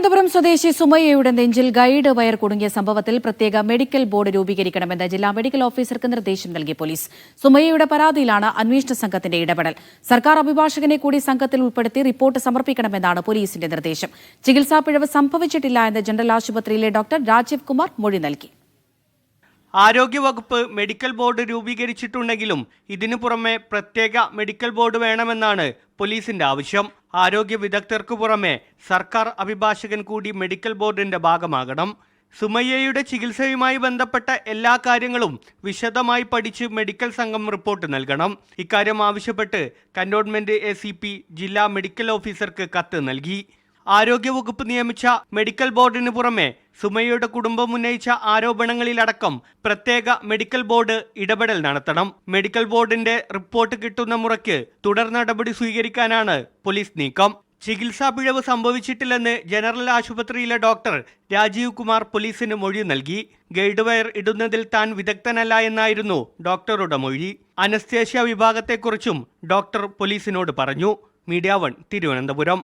തിരുവനന്തപുരം സ്വദേശി സുമയ്യയുടെ നെഞ്ചിൽ guide wire കുടുങ്ങിയ സംഭവത്തിൽ പ്രത്യേക മെഡിക്കൽ ബോർഡ് രൂപീകരിക്കണമെന്ന് ജില്ലാ മെഡിക്കൽ ഓഫീസർക്ക് നിർദ്ദേശം നൽകി പോലീസ്. സുമയ്യയുടെ പരാതിയിലാണ് അന്വേഷണ സംഘത്തിന്റെ ഇടപെടൽ. സർക്കാർ അഭിഭാഷകനെ കൂടി സംഘത്തിൽ ഉൾപ്പെടുത്തി റിപ്പോർട്ട് സമർപ്പിക്കണമെന്നാണ് പോലീസിന്റെ നിർദ്ദേശം. ചികിത്സാ പിഴവ് സംഭവിച്ചിട്ടില്ല എന്ന് ജനറൽ ആശുപത്രിയിലെ ഡോക്ടർ രാജീവ് കുമാർ മൊഴി നൽകി. ആരോഗ്യവകുപ്പ് മെഡിക്കൽ ബോർഡ് രൂപീകരിച്ചിട്ടുണ്ടെങ്കിലും ഇതിനു പുറമെ പ്രത്യേക മെഡിക്കൽ ബോർഡ് വേണമെന്നാണ് പോലീസിന്റെ ആവശ്യം. ആരോഗ്യ വിദഗ്ധർക്കു പുറമെ സർക്കാർ അഭിഭാഷകൻ കൂടി മെഡിക്കൽ ബോർഡിന്റെ ഭാഗമാകണം. സുമയ്യയുടെ ചികിത്സയുമായി ബന്ധപ്പെട്ട എല്ലാ കാര്യങ്ങളും വിശദമായി പഠിച്ച് മെഡിക്കൽ സംഘം റിപ്പോർട്ട് നൽകണം. ഇക്കാര്യം ആവശ്യപ്പെട്ട് കന്റോൺമെന്റ് ACP ജില്ലാ മെഡിക്കൽ ഓഫീസർക്ക് കത്ത് നൽകി. ആരോഗ്യവകുപ്പ് നിയമിച്ച മെഡിക്കൽ ബോർഡിന് പുറമെ സുമയ്യയുടെ കുടുംബം ഉന്നയിച്ച ആരോപണങ്ങളിലടക്കം പ്രത്യേക മെഡിക്കൽ ബോർഡ് ഇടപെടൽ നടത്തണം. മെഡിക്കൽ ബോർഡിന്റെ റിപ്പോർട്ട് കിട്ടുന്ന മുറയ്ക്ക് തുടർ നടപടി സ്വീകരിക്കാനാണ് പോലീസ് നീക്കം. ചികിത്സാ പിഴവ് സംഭവിച്ചിട്ടില്ലെന്ന് ജനറൽ ആശുപത്രിയിലെ ഡോക്ടർ രാജീവ് കുമാർ പോലീസിന് മൊഴി നൽകി. ഗൈഡ് വയർ ഇടുന്നതിൽ താൻ വിദഗ്ധനല്ല എന്നായിരുന്നു ഡോക്ടറുടെ മൊഴി. അനസ്തേഷ്യ വിഭാഗത്തെക്കുറിച്ചും ഡോക്ടർ പോലീസിനോട് പറഞ്ഞു. മീഡിയ 1 തിരുവനന്തപുരം.